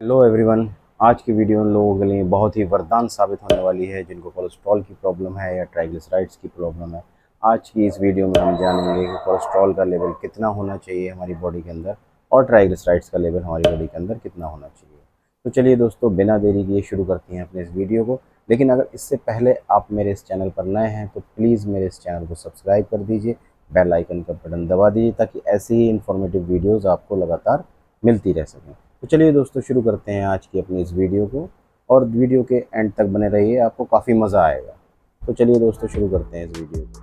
Hello everyone. आज की video उन लोगों के लिए बहुत ही वरदान साबित होने वाली है जिनको कोलेस्ट्रॉल की प्रॉब्लम है या ट्राइग्लिसराइड्स की प्रॉब्लम है। आज की इस वीडियो में हम जानेंगे कि कोलेस्ट्रॉल का लेवल कितना होना चाहिए हमारी बॉडी के अंदर और ट्राइग्लिसराइड्स का लेवल हमारी बॉडी के अंदर कितना होना चाहिए। तो चलिए दोस्तों, बिना देरी किए शुरू करते हैं अपने इस वीडियो को। लेकिन अगर इससे पहले आप मेरे इस चैनल पर नए हैं तो प्लीज़ मेरे इस चैनल को सब्सक्राइब कर दीजिए, बेल आइकन का बटन दबा दीजिए ताकि ऐसी ही इन्फॉर्मेटिव वीडियोज़ आपको लगातार मिलती रह सकें। तो चलिए दोस्तों, शुरू करते हैं आज की अपनी इस वीडियो को और वीडियो के एंड तक बने रहिए, आपको काफ़ी मज़ा आएगा। तो चलिए दोस्तों, शुरू करते हैं इस वीडियो को।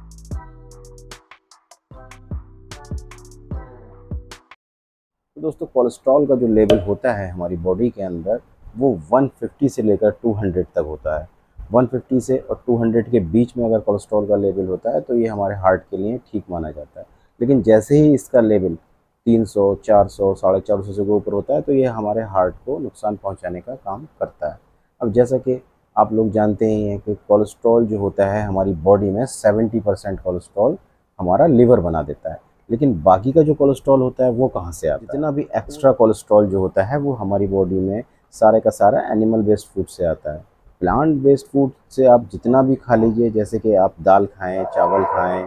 तो दोस्तों, कोलेस्ट्रॉल का जो लेवल होता है हमारी बॉडी के अंदर वो 150 से लेकर 200 तक होता है। 150 से और 200 के बीच में अगर कोलेस्ट्रॉल का लेवल होता है तो ये हमारे हार्ट के लिए ठीक माना जाता है। लेकिन जैसे ही इसका लेवल 300, 400, 450 से ऊपर होता है तो ये हमारे हार्ट को नुकसान पहुंचाने का काम करता है। अब जैसा कि आप लोग जानते ही हैं कि कोलेस्ट्रॉल जो होता है हमारी बॉडी में 70% कोलेस्ट्रॉल हमारा लिवर बना देता है। लेकिन बाकी का जो कोलेस्ट्रॉल होता है वो कहाँ से आता है? जितना भी एक्स्ट्रा कोलेस्ट्रॉल जो होता है वो हमारी बॉडी में सारे का सारा एनिमल बेस्ड फूड से आता है। प्लांट बेस्ड फूड से आप जितना भी खा लीजिए, जैसे कि आप दाल खाएं, चावल खाएं,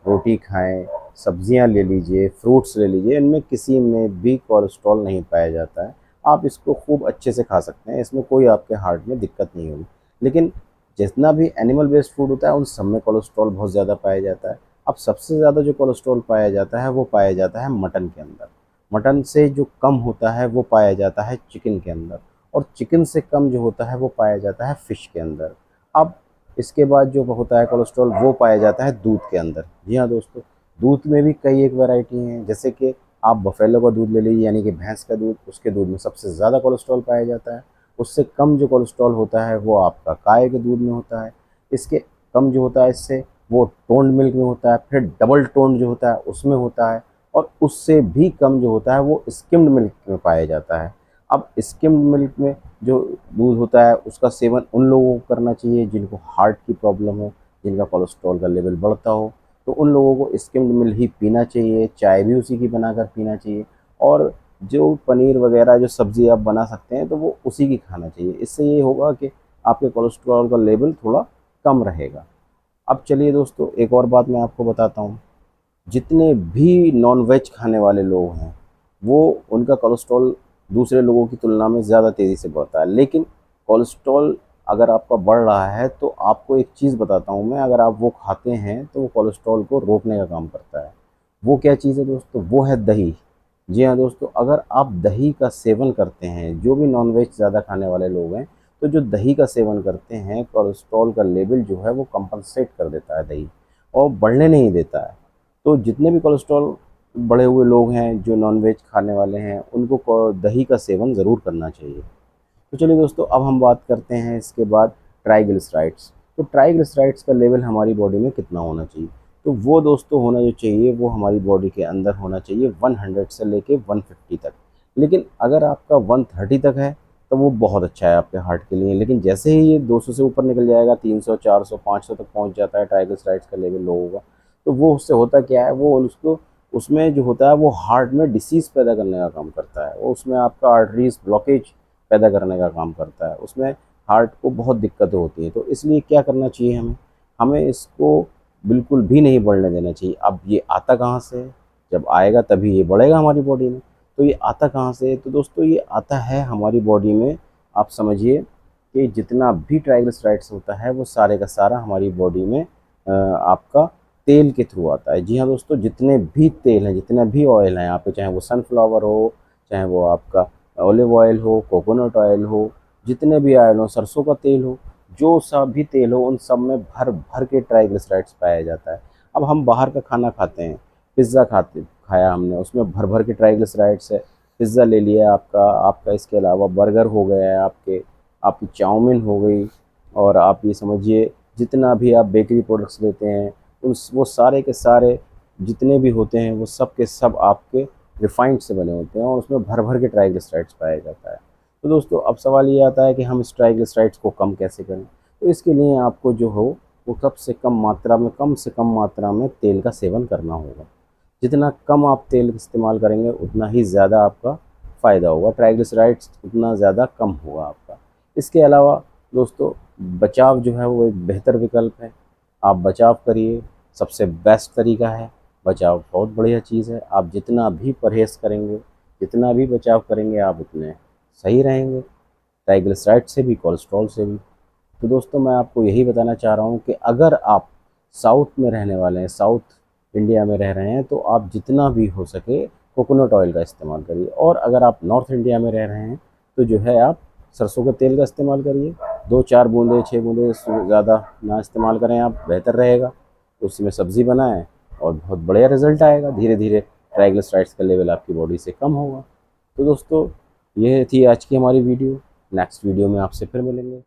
रोटी खाएं, सब्जियां ले लीजिए, फ्रूट्स ले लीजिए, इनमें किसी में भी कोलेस्ट्रॉल नहीं पाया जाता है। आप इसको खूब अच्छे से खा सकते हैं, इसमें कोई आपके हार्ट में दिक्कत नहीं होगी। लेकिन जितना भी एनिमल बेस्ड फूड होता है उन सब में कोलेस्ट्रॉल बहुत ज़्यादा पाया जाता है। अब सबसे ज़्यादा जो कोलेस्ट्रॉल पाया जाता है वो पाया जाता है मटन के अंदर। मटन से जो कम होता है वो पाया जाता है चिकन के अंदर, और चिकन से कम जो होता है वो पाया जाता है फ़िश के अंदर। अब इसके बाद जो होता है कोलेस्ट्रॉल वो पाया जाता है दूध के अंदर। जी हाँ दोस्तों, दूध में भी कई एक वैरायटी हैं, जैसे कि आप बफेलो का दूध ले लीजिए, यानी कि भैंस का दूध, उसके दूध में सबसे ज़्यादा कोलेस्ट्रॉल पाया जाता है। उससे कम जो कोलेस्ट्रॉल होता है वो आपका गाय के दूध में होता है। इसके कम जो होता है इससे वो टोन्ड मिल्क में होता है, फिर डबल टोन्ड जो होता है उसमें होता है, और उससे भी कम जो होता है वो स्किम्ड मिल्क में पाया जाता है। अब स्किम्ड मिल्क में जो दूध होता है उसका सेवन उन लोगों को करना चाहिए जिनको हार्ट की प्रॉब्लम हो, जिनका कोलेस्ट्रॉल का लेवल बढ़ता हो, तो उन लोगों को स्किम्ड मिल्क ही पीना चाहिए। चाय भी उसी की बनाकर पीना चाहिए, और जो पनीर वगैरह जो सब्ज़ी आप बना सकते हैं तो वो उसी की खाना चाहिए। इससे ये होगा कि आपके कोलेस्ट्रॉल का लेवल थोड़ा कम रहेगा। अब चलिए दोस्तों, एक और बात मैं आपको बताता हूँ। जितने भी नॉन वेज खाने वाले लोग हैं वो उनका कोलेस्ट्रॉल दूसरे लोगों की तुलना में ज़्यादा तेज़ी से बढ़ता है। लेकिन कोलेस्ट्रॉल अगर आपका बढ़ रहा है तो आपको एक चीज़ बताता हूँ मैं, अगर आप वो खाते हैं तो वो कोलेस्ट्रॉल को रोकने का काम करता है। वो क्या चीज़ है दोस्तों? वो है दही। जी हाँ दोस्तों, अगर आप दही का सेवन करते हैं, जो भी नॉन वेज ज़्यादा खाने वाले लोग हैं, तो जो दही का सेवन करते हैं कोलेस्ट्रॉल का लेवल जो है वो कंपनसेट कर देता है दही, और बढ़ने नहीं देता है। तो जितने भी कोलेस्ट्रॉल बढ़े हुए लोग हैं जो नॉन वेज खाने वाले हैं उनको दही का सेवन ज़रूर करना चाहिए। तो चलिए दोस्तों, अब हम बात करते हैं इसके बाद ट्राइग्लिसराइड्स। तो ट्राइग्लिसराइड्स का लेवल हमारी बॉडी में कितना होना चाहिए? तो वो दोस्तों होना जो चाहिए वो हमारी बॉडी के अंदर होना चाहिए 100 से लेके 150 तक। लेकिन अगर आपका 130 तक है तो वो बहुत अच्छा है आपके हार्ट के लिए। लेकिन जैसे ही ये 200 से ऊपर निकल जाएगा, 300, 400, 500 तक पहुंच जाता है ट्राइग्लिसराइड्स का लेवल लोगों का, तो वो उससे होता क्या है, वो उसको उसमें जो होता है वो हार्ट में डिसीज़ पैदा करने का काम करता है। वो उसमें आपका आर्टरीज ब्लॉकेज पैदा करने का काम करता है। उसमें हार्ट को बहुत दिक्कतें होती हैं। तो इसलिए क्या करना चाहिए हमें? हमें इसको बिल्कुल भी नहीं बढ़ने देना चाहिए। अब ये आता कहाँ से है? जब आएगा तभी ये बढ़ेगा हमारी बॉडी में। तो ये आता कहाँ से है? तो दोस्तों, ये आता है हमारी बॉडी में, आप समझिए कि जितना भी ट्राइग्लिसराइड्स होता है वो सारे का सारा हमारी बॉडी में आपका तेल के थ्रू आता है। जी हाँ दोस्तों, जितने भी तेल हैं, जितने भी ऑयल हैं आप, चाहे वो सनफ्लावर हो, चाहे वो आपका ऑलिव ऑयल हो, कोकोनट ऑयल हो, जितने भी ऑयल हो, सरसों का तेल हो, जो सा भी तेल हो, उन सब में भर भर के ट्राइग्लिसराइड्स पाया जाता है। अब हम बाहर का खाना खाते हैं, पिज़्ज़ा खाया हमने, उसमें भर भर के ट्राइग्लिसराइड्स है। पिज़्ज़ा ले लिया आपका, इसके अलावा बर्गर हो गया है, आपकी चाउमीन हो गई, और आप ये समझिए जितना भी आप बेकरी प्रोडक्ट्स लेते हैं वो सारे के सारे जितने भी होते हैं वो सब के सब आपके रिफाइंड से बने होते हैं, और उसमें भर भर के ट्राइग्लिसराइड्स पाया जाता है। तो दोस्तों, अब सवाल ये आता है कि हम इस ट्राइग्लिसराइड्स को कम कैसे करें? तो इसके लिए आपको जो हो वो कम से कम मात्रा में तेल का सेवन करना होगा। जितना कम आप तेल इस्तेमाल करेंगे उतना ही ज़्यादा आपका फ़ायदा होगा, ट्राइग्लिसराइड्स उतना ज़्यादा कम होगा आपका। इसके अलावा दोस्तों बचाव जो है वो एक बेहतर विकल्प है। आप बचाव करिए, सबसे बेस्ट तरीका है। बचाव बहुत बढ़िया चीज़ है। आप जितना भी परहेज़ करेंगे, जितना भी बचाव करेंगे, आप उतने सही रहेंगे, ट्राइग्लिसराइड से भी, कोलेस्ट्रॉल से भी। तो दोस्तों मैं आपको यही बताना चाह रहा हूँ कि अगर आप साउथ में रहने वाले हैं, साउथ इंडिया में रह रहे हैं, तो आप जितना भी हो सके कोकोनट ऑयल का इस्तेमाल करिए। और अगर आप नॉर्थ इंडिया में रह रहे हैं तो जो है आप सरसों के तेल का इस्तेमाल करिए। 2-4 बूंदे, 6 बूंदे से ज़्यादा ना इस्तेमाल करें आप, बेहतर रहेगा। तो उसमें सब्ज़ी बनाएं और बहुत बढ़िया रिज़ल्ट आएगा। धीरे धीरे ट्राइग्लिसराइड्स का लेवल आपकी बॉडी से कम होगा। तो दोस्तों ये थी आज की हमारी वीडियो। नेक्स्ट वीडियो में आपसे फिर मिलेंगे।